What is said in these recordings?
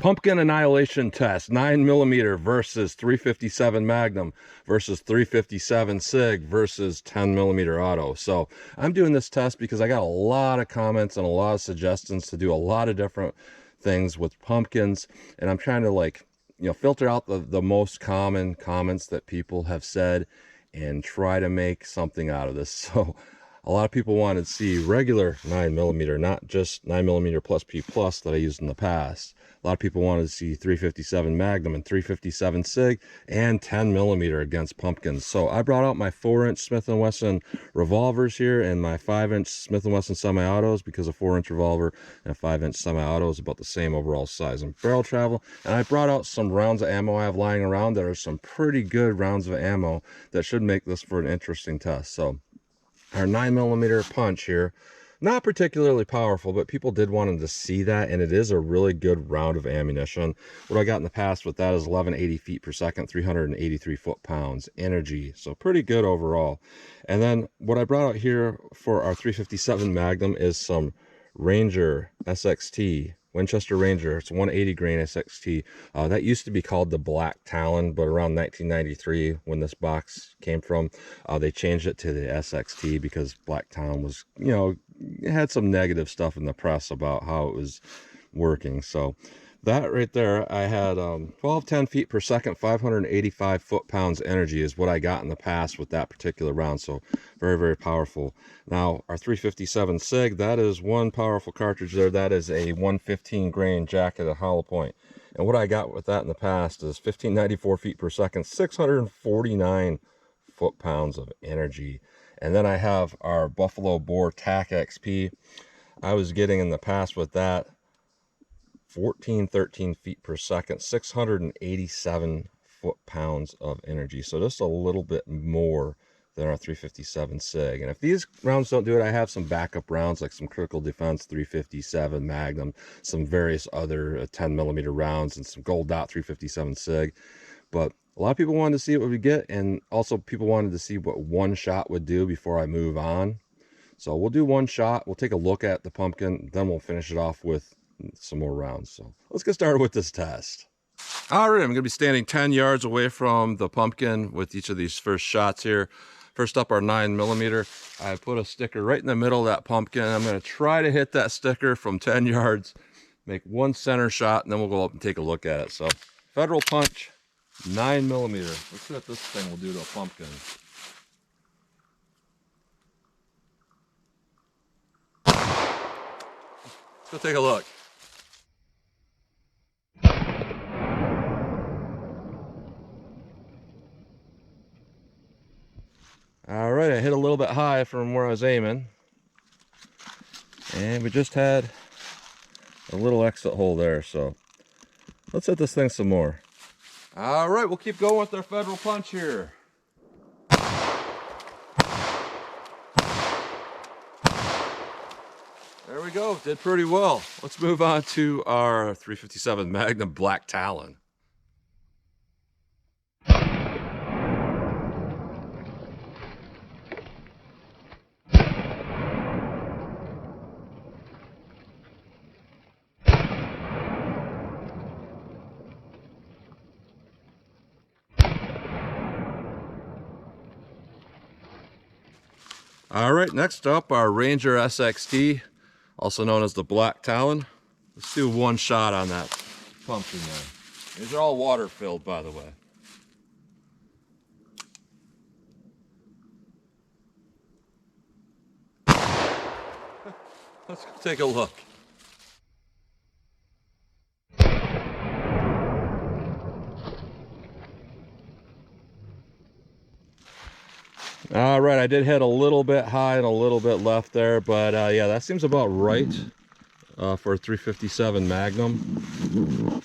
Pumpkin Annihilation test, 9mm versus 357 Magnum versus 357 SIG versus 10mm auto. So I'm doing this test because I got a lot of comments and a lot of suggestions to do a lot of different things with pumpkins, and I'm trying to filter out the most common comments that people have said and try to make something out of this. So a lot of people wanted to see regular 9mm, not just 9mm plus P plus that I used in the past. A lot of people wanted to see 357 Magnum and 357 SIG and 10mm against pumpkins. So I brought out my 4-inch Smith & Wesson revolvers here and my 5-inch Smith & Wesson semi-autos, because a 4-inch revolver and a 5-inch semi-auto is about the same overall size and barrel travel. And I brought out some rounds of ammo I have lying around that are some pretty good rounds of ammo that should make this for an interesting test. So our 9mm punch here, not particularly powerful, but people did want to see that, and it is a really good round of ammunition. What I got in the past with that is 1180 feet per second, 383 foot-pounds energy, so pretty good overall. And then what I brought out here for our 357 Magnum is some Ranger SXT, Winchester Ranger. It's 180 grain SXT. That used to be called the Black Talon, but around 1993, when this box came from, they changed it to the SXT because Black Talon was, it had some negative stuff in the press about how it was working. So that right there, I had 1210 feet per second, 585 foot-pounds energy is what I got in the past with that particular round. So very, very powerful. Now our 357 SIG, that is one powerful cartridge there. That is a 115 grain jacketed hollow point. And what I got with that in the past is 1594 feet per second, 649 foot-pounds of energy. And then I have our Buffalo Bore TAC XP. I was getting in the past with that 13 feet per second, 687 foot-pounds of energy. So just a little bit more than our 357 SIG. And if these rounds don't do it, I have some backup rounds like some Critical Defense 357 Magnum, some various other 10mm rounds, and some Gold Dot 357 SIG. But a lot of people wanted to see what we get, and also people wanted to see what one shot would do before I move on. So we'll do one shot, we'll take a look at the pumpkin, then we'll finish it off with some more rounds. So let's get started with this test. All right, I'm going to be standing 10 yards away from the pumpkin with each of these first shots here. First up, our 9mm. I put a sticker right in the middle of that pumpkin. I'm going to try to hit that sticker from 10 yards, make one center shot, and then we'll go up and take a look at it. So Federal Punch, 9mm. Let's see what this thing will do to a pumpkin. Let's go take a look. All right, I hit a little bit high from where I was aiming. And we just had a little exit hole there, so let's hit this thing some more. All right, we'll keep going with our Federal Punch here. There we go, did pretty well. Let's move on to our 357 Magnum Black Talon. All right, next up, our Ranger SXT, also known as the Black Talon. Let's do one shot on that pumpkin there. These are all water filled, by the way. Let's go take a look. All right, I did hit a little bit high and a little bit left there, but yeah, that seems about right for a 357 Magnum.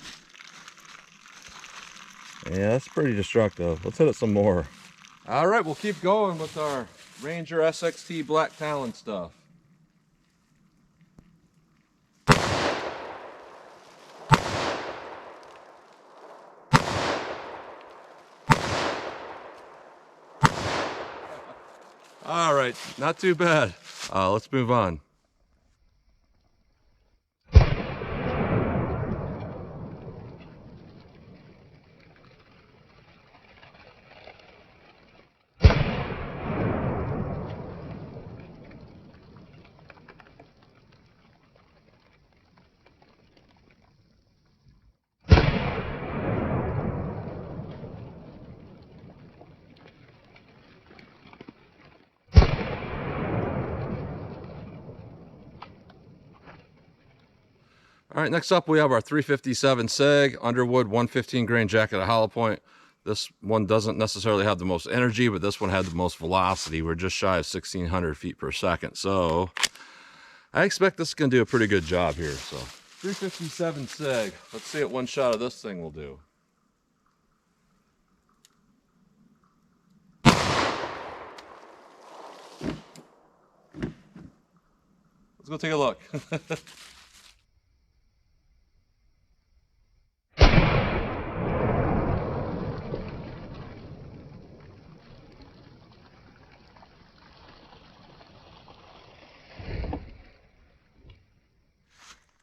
Yeah, that's pretty destructive. Let's hit it some more. All right, we'll keep going with our Ranger SXT Black Talon stuff. All right, not too bad. Let's move on. All right, next up we have our 357 SIG Underwood 115 grain jacket at hollow point. This one doesn't necessarily have the most energy, but this one had the most velocity. We're just shy of 1,600 feet per second. So I expect this is going to do a pretty good job here. So 357 SIG. Let's see what one shot of this thing will do. Let's go take a look.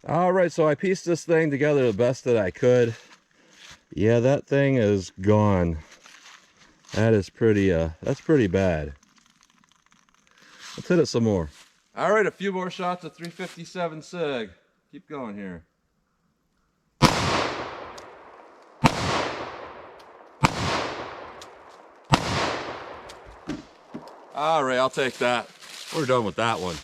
All right, so I pieced this thing together the best that I could. Yeah, that thing is gone. That is pretty, that's pretty bad. Let's hit it some more. All right, a few more shots of 357 SIG. Keep going here. All right, I'll take that. We're done with that one.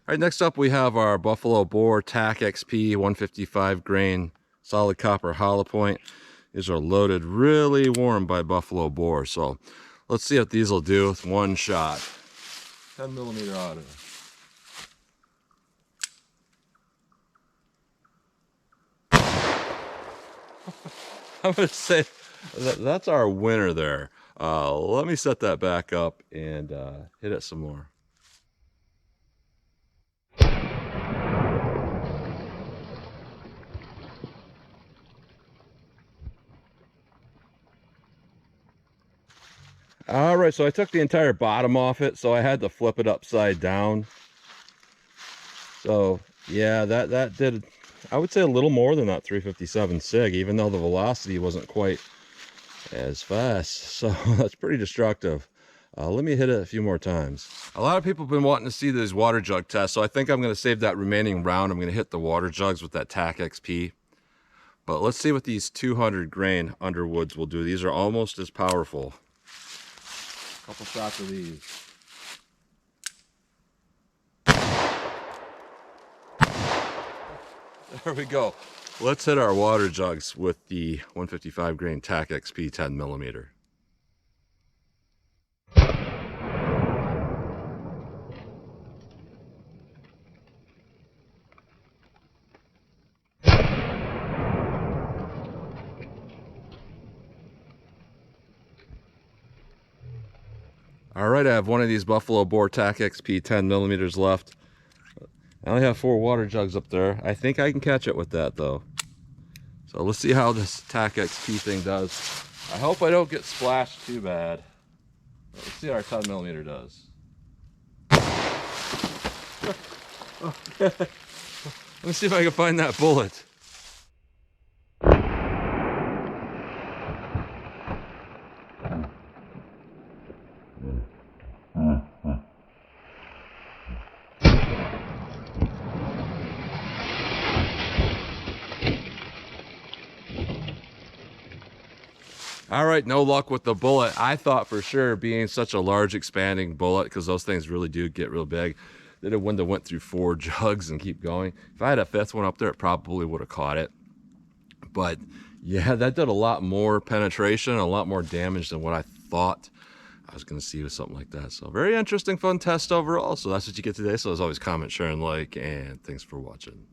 All right, next up we have our Buffalo Bore TAC XP 155 grain solid copper hollow point. These are loaded really warm by Buffalo Bore. So let's see what these will do with one shot. 10 millimeter auto. I'm gonna say that's our winner there. Let me set that back up and hit it some more. All right, so I took the entire bottom off it, so I had to flip it upside down. So yeah, that did, I would say, a little more than that 357 SIG, even though the velocity wasn't quite as fast. So that's pretty destructive. Let me hit it a few more times. A lot of people have been wanting to see these water jug tests, so I think I'm going to save that remaining round. I'm going to hit the water jugs with that TAC XP. But let's see what these 200 grain Underwoods will do. These are almost as powerful. Couple shots of these. There we go. Let's hit our water jugs with the 155 grain TAC XP 10 millimeter. All right, I have one of these Buffalo Bore TAC XP 10 millimeters left. I only have 4 water jugs up there. I think I can catch it with that though. So let's see how this TAC XP thing does. I hope I don't get splashed too bad. But let's see how our 10 millimeter does. Okay. Let me see if I can find that bullet. All right, no luck with the bullet. I thought for sure, being such a large expanding bullet, because those things really do get real big, that it wouldn't have went through 4 jugs and keep going. If I had a 5th one up there, it probably would have caught it. But yeah, that did a lot more penetration, a lot more damage than what I thought I was going to see with something like that. So very interesting, fun test overall. So that's what you get today. So as always, comment, share, and like, and thanks for watching.